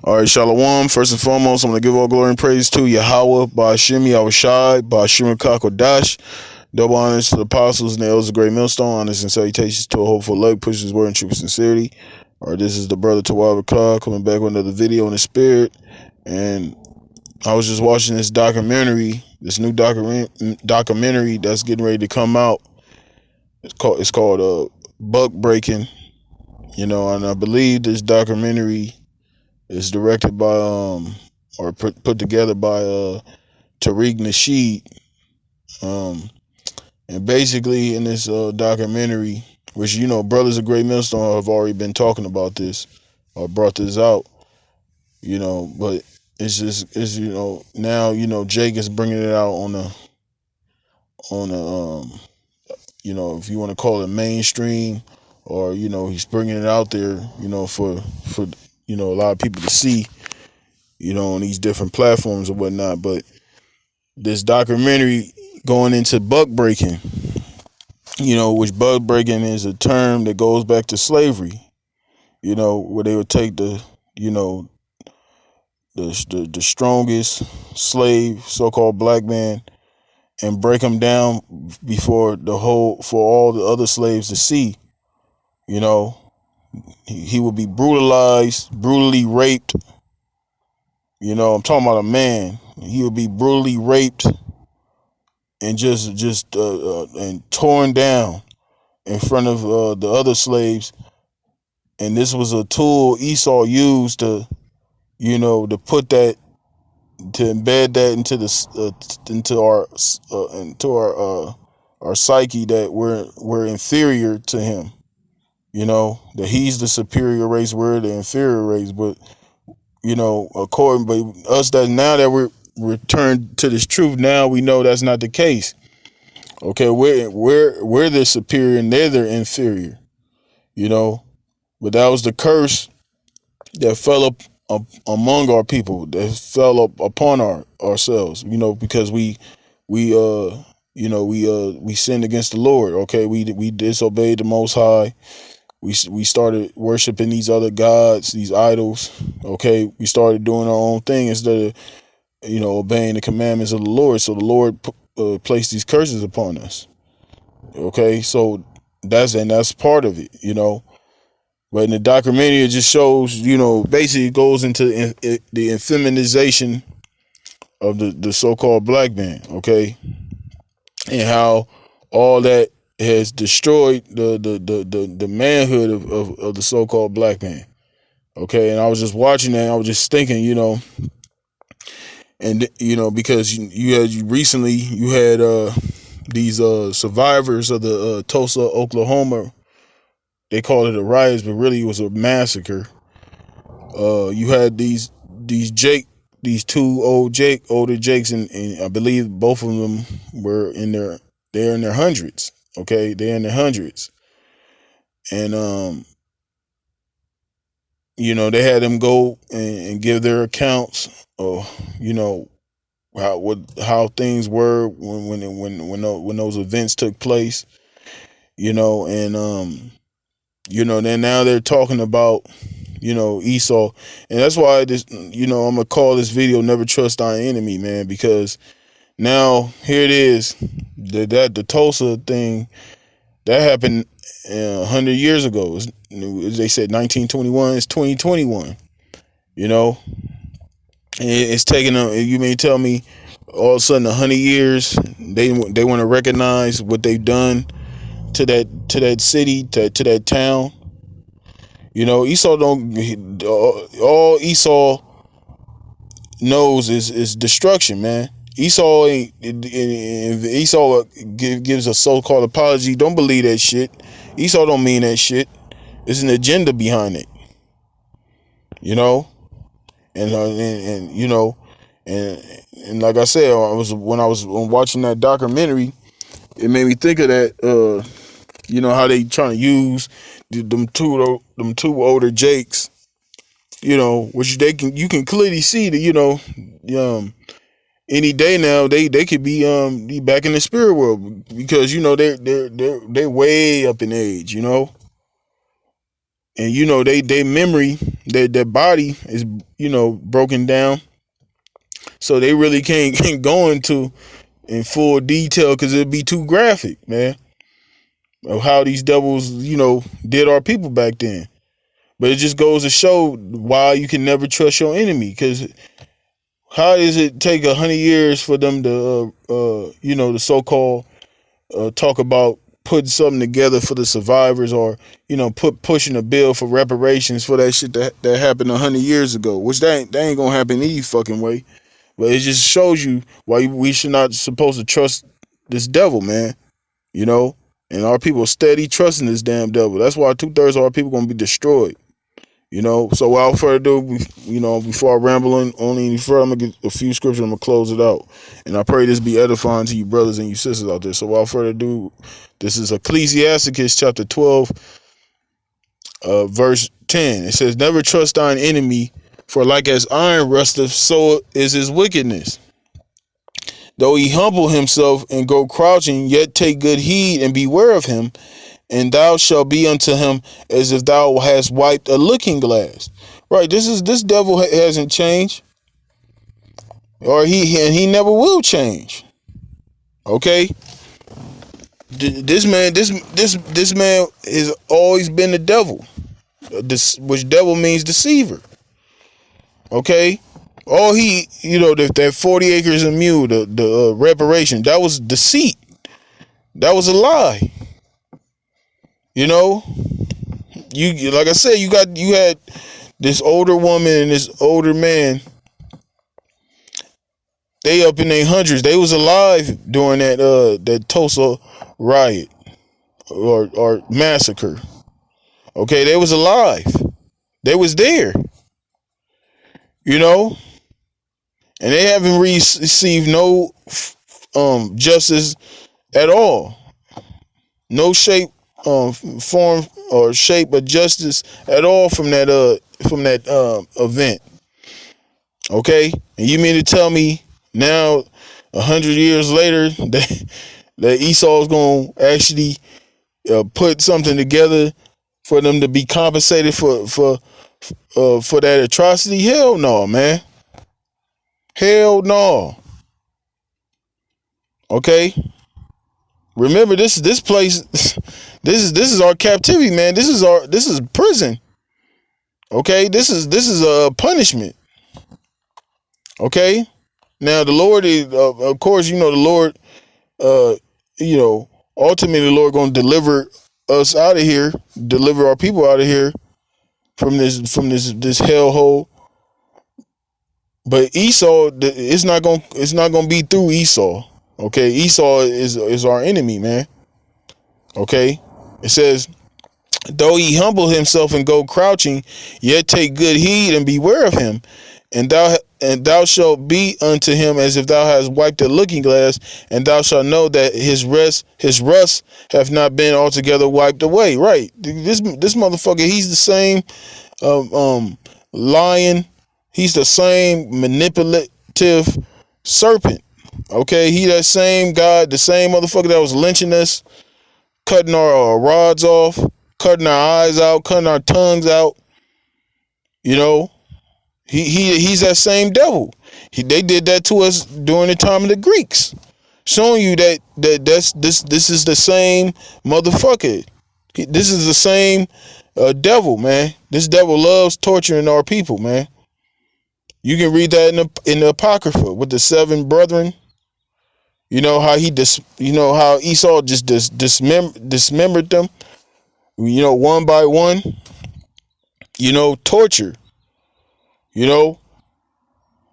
All right, Shalom. First and foremost, I'm going to give all glory and praise to YAHAWAH, YAHAWASHI, Rawchaa Qadash. Double honors to the apostles and the elders of Great Millstone. Honors and salutations to a hopeful leg, pushes his word in truth and sincerity. All right, this is the brother to Rawchaa coming back with another video in the spirit. And I was just watching this documentary, this new documentary that's getting ready to come out. It's called Buck Breaking, and I believe this documentary is directed by or put together by Tariq Nasheed. And basically in this documentary, which brothers of Great Millstone have already been talking about this or brought this out, but it's now Jake is bringing it out on a if you want to call it mainstream, or he's bringing it out there for a lot of people to see on these different platforms or whatnot. But this documentary going into buck breaking, which buck breaking is a term that goes back to slavery, where they would take the strongest slave, so-called black man, and break him down for all the other slaves to see. He would be brutalized, brutally raped. I'm talking about a man. He would be brutally raped and and torn down in front of the other slaves. And this was a tool Esau used to put that, to embed that into our psyche, that we're inferior to him. That he's the superior race, we're the inferior race. But but us, that now that we're returned to this truth, now we know that's not the case. Okay, we're the superior and they're the inferior. But that was the curse that fell up among our people, that fell up upon ourselves. Because we sinned against the Lord. Okay, we disobeyed the Most High. We started worshiping these other gods, these idols. Okay, we started doing our own thing instead of obeying the commandments of the Lord. So the Lord placed these curses upon us. Okay, so that's part of it. But in the documentary, it just shows, basically it goes into the effeminization of the so-called black man. Okay, and how all that has destroyed the manhood of the so-called black man. Okay, and I was just watching that, and I was just thinking, and because you had these survivors of the Tulsa, Oklahoma. They called it a riot, but really it was a massacre. You had these two older Jakes, and I believe both of them were they're in their hundreds. Okay, they're in their hundreds, and they had them go and give their accounts of how things were when those events took place. Then now they're talking about Esau, and that's why this I'm gonna call this video "Never Trust Thy Enemy," man, because now here it is, that the Tulsa thing that happened 100 years ago. They said 1921. It's 2021. It's taking them. You may tell me all of a sudden 100 years they want to recognize what they've done to that city, to that town. Esau don't. All Esau knows is destruction, man. Esau ain't. If Esau gives a so-called apology, don't believe that shit. Esau don't mean that shit. There's an agenda behind it. And like I said, when I was watching that documentary, it made me think of that. How they trying to use them two older Jakes. Which you can clearly see that any day now they could be back in the spirit world, because they're way up in age. and they memory, their body is broken down, so they really can't go into in full detail because it'd be too graphic, man, of how these devils did our people back then. But it just goes to show why you can never trust your enemy. Because how does it take 100 years for them to the so-called talk about putting something together for the survivors, or pushing a bill for reparations for that shit that happened 100 years ago, which that ain't gonna happen any fucking way. But it just shows you why we should not supposed to trust this devil, man. And our people steady trusting this damn devil. That's why 2/3 of our people gonna be destroyed. So without further ado, before I ramble on any further, I'm gonna get a few scriptures. I'm gonna close it out, and I pray this be edifying to you brothers and you sisters out there. So without further ado, this is Ecclesiasticus chapter 12, verse 10. It says, "Never trust thine enemy, for like as iron rusteth, so is his wickedness. Though he humble himself and go crouching, yet take good heed and beware of him. And thou shalt be unto him as if thou hast wiped a looking glass." Right, this devil hasn't changed, or he never will change. Okay, this man has always been the devil. Which devil means deceiver. Okay, all that 40 acres of mule, the reparation, that was deceit. That was a lie. You like I said, you had this older woman and this older man. They up in their hundreds. They was alive during that Tulsa riot or massacre. Okay, they was alive. They was there. And they haven't received no justice at all. No form or shape of justice at all from that event. Okay, and you mean to tell me now, 100 years later, that Esau's gonna actually put something together for them to be compensated for that atrocity? Hell no, man. Hell no. Okay. Remember, this place, this is our captivity, man. This is prison. Okay, this is a punishment. Okay, now the Lord is, of course, the Lord, ultimately the Lord going to deliver us out of here, deliver our people out of here from this hellhole. But Esau, it's not gonna be through Esau. Okay, Esau is our enemy, man. Okay, it says, "Though he humble himself and go crouching, yet take good heed and beware of him, and thou shalt be unto him as if thou hast wiped a looking glass, and thou shalt know that his rust have not been altogether wiped away." Right, this motherfucker, he's the same lion. He's the same manipulative serpent. Okay, he that same God, the same motherfucker that was lynching us, cutting our rods off, cutting our eyes out, cutting our tongues out. He's that same devil. They did that to us during the time of the Greeks, showing you that this is the same motherfucker. This is the same devil, man. This devil loves torturing our people, man. You can read that in the Apocrypha with the 7 brethren. How how Esau just dismembered them, one by one. Torture.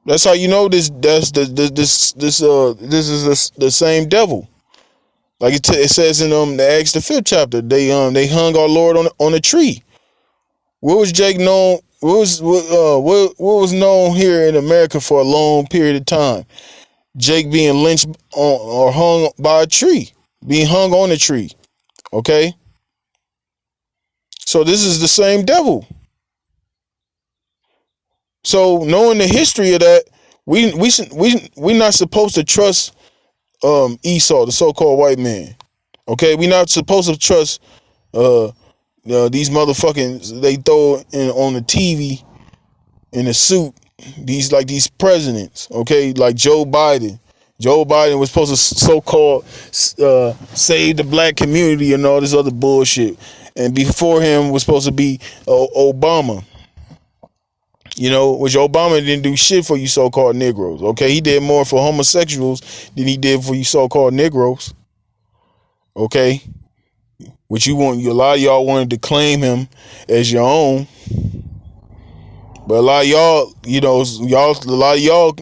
That's how this is the same devil. Like it says in the Acts the 5th chapter, they hung our Lord on a tree. What was Jake known? What was known here in America for a long period of time? Jake being lynched or hung by a tree, being hung on a tree. Okay, so this is the same devil. So knowing the history of that, we're not supposed to trust Esau, the so-called white man. Okay, we're not supposed to trust these motherfucking, they throw in on the TV in a suit, these presidents, okay, like Joe Biden. Joe Biden was supposed to so-called save the black community and all this other bullshit. And before him was supposed to be Obama. You know, which Obama didn't do shit for you so-called Negroes. Okay, he did more for homosexuals than he did for you so-called Negroes. Okay, which a lot of y'all wanted to claim him as your own, but a lot of y'all, a lot of y'all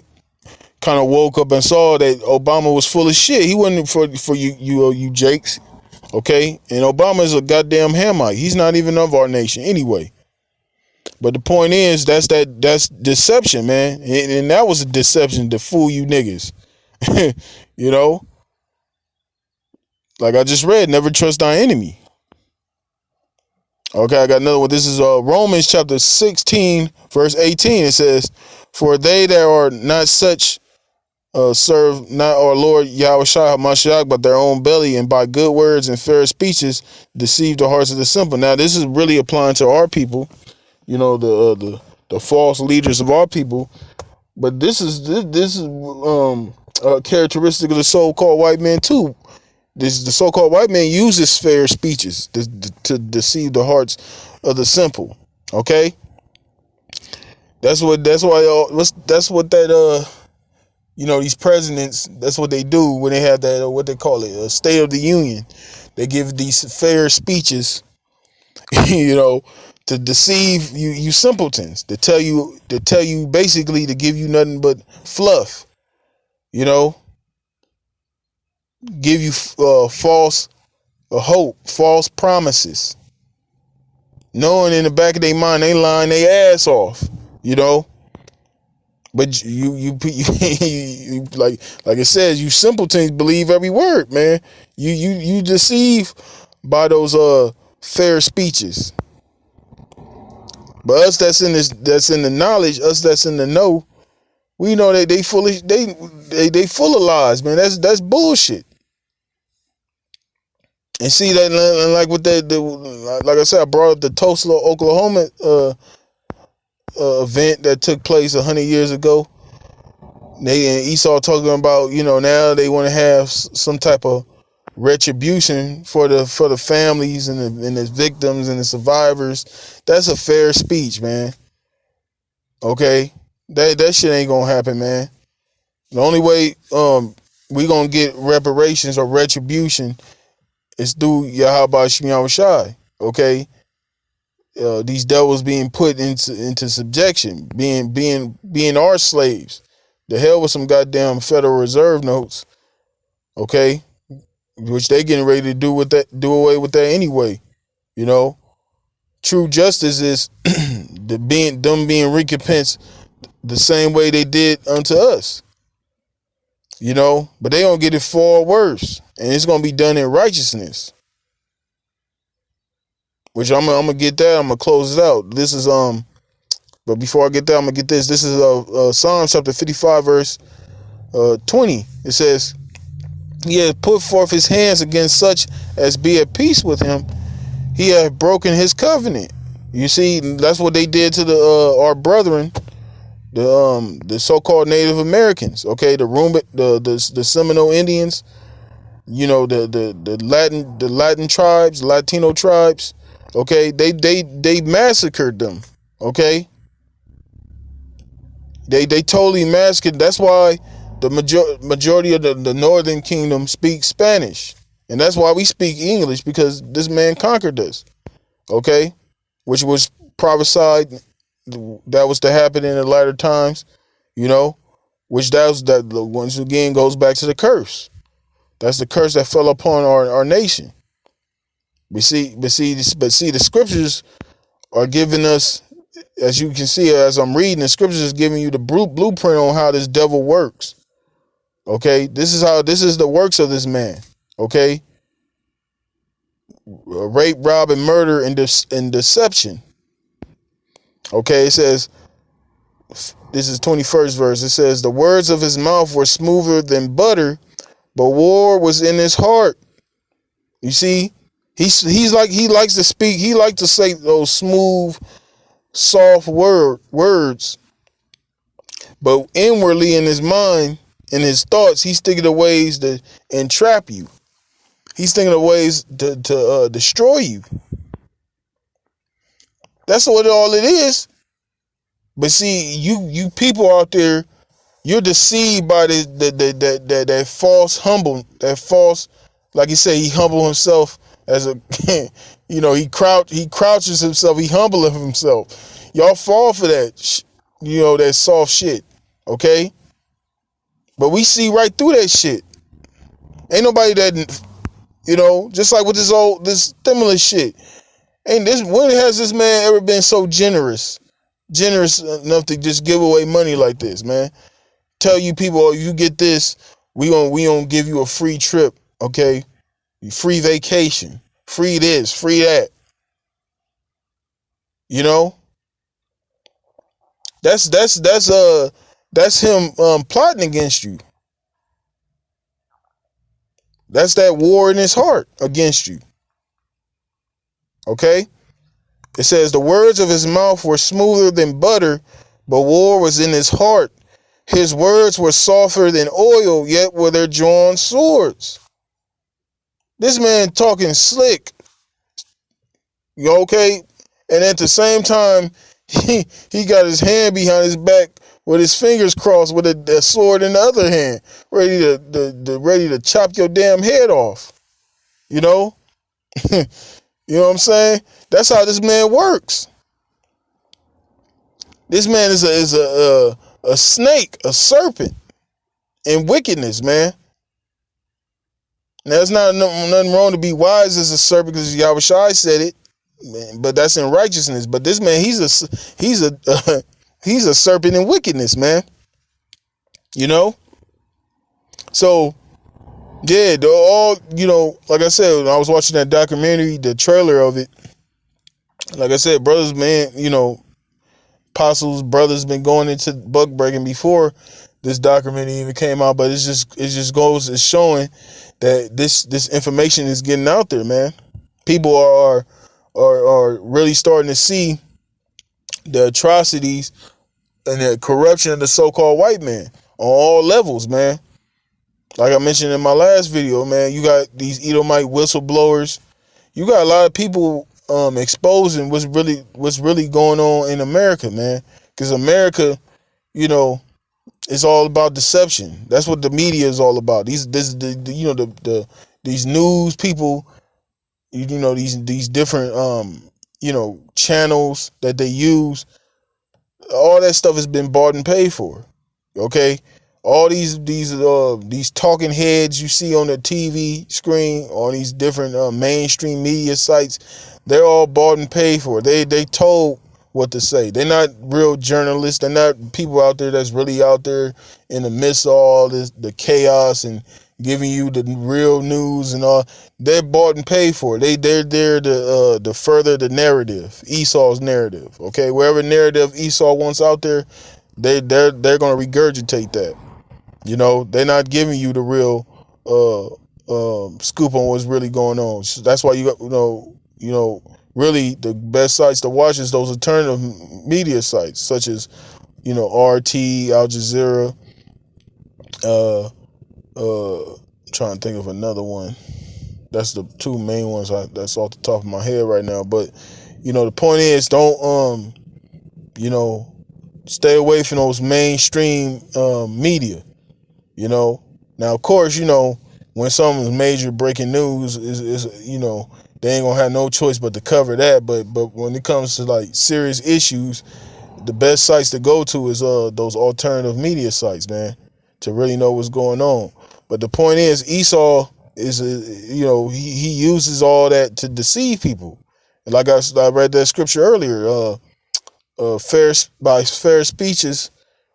kind of woke up and saw that Obama was full of shit. He wasn't for you Jakes. Okay, and Obama is a goddamn Hamite. He's not even of our nation anyway. But the point is, that's deception, man. And that was a deception to fool you niggas. You know? Like I just read, never trust thy enemy. Okay, I got another one. This is Romans chapter 16, verse 18. It says, for they that are not such serve not our Lord YAHAWASHI HaMashiach, but their own belly, and by good words and fair speeches deceive the hearts of the simple. Now, this is really applying to our people. You know, the false leaders of our people, but this is a characteristic of the so-called white man too. The so-called white man uses fair speeches to deceive the hearts of the simple. Okay, that's what these presidents, that's what they do when they have that what they call it, a State of the Union. They give these fair speeches, you know, to deceive you simpletons, to tell you basically, to give you nothing but fluff, you know, give you false hope, false promises, knowing in the back of their mind they lying their ass off, you know. But you like it says, you simpletons believe every word, man. You deceive by those fair speeches. But us that's in the knowledge, us that's in the know, we know that they full of lies, man. That's bullshit. And see that, like with like I said, I brought up the Tulsa, Oklahoma event that took place 100 years ago. They and Esau talking about, now they want to have some type of retribution for the families and the victims and the survivors. That's a fair speech, man. Okay, that shit ain't gonna happen, man. The only way we gonna get reparations or retribution is through YAHAWASHI. Okay, these devils being put into subjection, being our slaves. The hell with some goddamn Federal Reserve notes. Okay, which they getting ready to do away with that anyway. You know, true justice is them being recompensed the same way they did unto us. You know, but they gonna get it far worse, and it's gonna be done in righteousness. Which I'm gonna get that. I'm gonna close it out. This is but before I get that, I'm gonna get this. This is Psalm chapter 55, verse 20. It says, he has put forth his hands against such as be at peace with him. He has broken his covenant. You see, that's what they did to our brethren, the so-called Native Americans. Okay, the Seminole Indians. You know, the Latin tribes, Latino tribes. Okay, they massacred them. Okay, they totally massacred. That's why the majority of the Northern Kingdom speak Spanish, and that's why we speak English, because this man conquered us. Okay, which was prophesied that was to happen in the latter times. You know, which that once again goes back to the curse. That's the curse that fell upon our nation. But see, the scriptures are giving us, as you can see, as I'm reading, the scriptures is giving you the blueprint on how this devil works. Okay, this is the works of this man. Okay, rape, rob, and murder, and deception. Okay, it says, this is 21st verse. It says, the words of his mouth were smoother than butter, but war was in his heart. You see, He likes to speak. He likes to say those smooth, soft words, but inwardly in his mind, in his thoughts, he's thinking of ways to entrap you. He's thinking of ways to destroy you. That's what all it is. But see, you people out there, you're deceived by that false that false, like he said, he humbled himself as a, he crouches himself, he humbleth himself. Y'all fall for that, that soft shit, okay? But we see right through that shit. Ain't nobody that, just like with this stimulus shit. When has this man ever been so generous enough to just give away money like this, man? Tell you people, oh, you get this, we gonna give you a free trip, okay? Free vacation, free this, free that. That's him plotting against you. That's that war in his heart against you. Okay? It says the words of his mouth were smoother than butter, but war was in his heart. His words were softer than oil, yet were they drawn swords. This man talking slick. You okay? And at the same time, he got his hand behind his back with his fingers crossed with a sword in the other hand, ready to chop your damn head off. You know? You know what I'm saying? That's how this man works. This man is a snake, a serpent in wickedness, man. Now, it's not nothing wrong to be wise as a serpent because YAHAWASHI said it, man, but that's in righteousness. But this man, he's a serpent in wickedness, man. You know? So, yeah, like I said, when I was watching that documentary, the trailer of it, like I said, brothers, man, apostles, brothers been going into buck breaking before this documentary even came out, but it just goes is showing that this information is getting out there, man. People are really starting to see the atrocities and the corruption of the so-called white man on all levels, man. Like I mentioned in my last video, man, you got these Edomite whistleblowers. You got a lot of people exposing what's really going on in America, man. Because America, it's all about deception. That's what the media is all about. These news people, these different channels that they use. All that stuff has been bought and paid for. Okay, all these talking heads you see on the TV screen on these different mainstream media sites, they're all bought and paid for. They told what to say. They're not real journalists. They're not people out there that's really out there in the midst of all this, the chaos, and giving you the real news and all. They're bought and paid for. They're there to further the narrative, Esau's narrative. Okay, wherever narrative Esau wants out there, they're gonna regurgitate that. They're not giving you the real scoop on what's really going on. So that's why really the best sites to watch is those alternative media sites such as RT, Al Jazeera. Trying to think of another one. That's the two main ones that's off the top of my head right now. But the point is, don't stay away from those mainstream media. Now of course, when something's major breaking news is they ain't gonna have no choice but to cover that. But when it comes to like serious issues, the best sites to go to is those alternative media sites, man, to really know what's going on. But the point is, Esau is he uses all that to deceive people. And like I read that scripture earlier, fair speeches,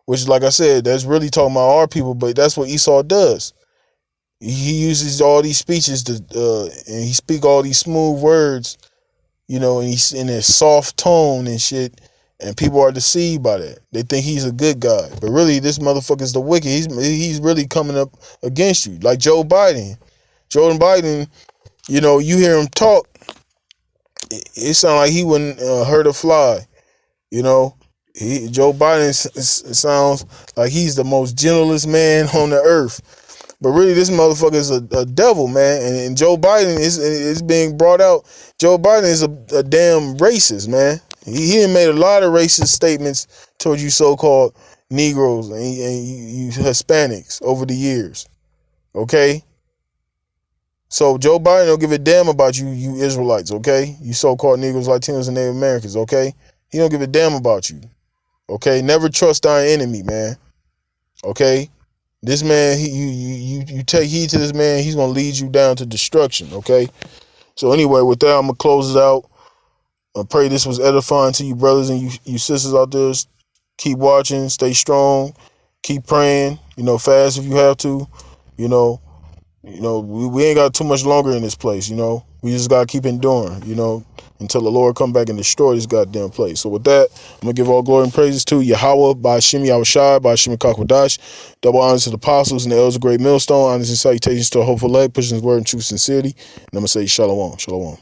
which, like I said, that's really talking about our people, but that's what Esau does. He uses all these speeches and he speak all these smooth words, and he's in a soft tone and shit, and people are deceived by that. They think he's a good guy, but really this motherfucker's the wicked. He's really coming up against you, like Joe Biden. Joe Biden, you hear him talk, it sound like he wouldn't hurt a fly. You know, Joe Biden sounds like he's the most gentlest man on the earth. But really, this motherfucker is a devil, man. And Joe Biden is being brought out. Joe Biden is a damn racist, man. He made a lot of racist statements towards you so-called Negroes and you Hispanics over the years. Okay? So Joe Biden don't give a damn about you Israelites, okay? You so-called Negroes, Latinos, and Native Americans, okay? He don't give a damn about you. Okay? Never trust our enemy, man. Okay? This man, you take heed to this man, he's gonna lead you down to destruction, okay? So anyway, with that, I'm gonna close it out. I pray this was edifying to you brothers and you sisters out there. Keep watching, stay strong, keep praying, fast if you have to. We ain't got too much longer in this place, We just gotta keep enduring, until the Lord come back and destroy this goddamn place. So with that, I'm gonna give all glory and praises to YAHAWAH by YAHAWASHI by Rawchaa Qadash. Double honors to the apostles and the elders of great millstone. Honors and salutations to a hopeful leg, pushing his word in true sincerity. And I'm gonna say shalom, shalom.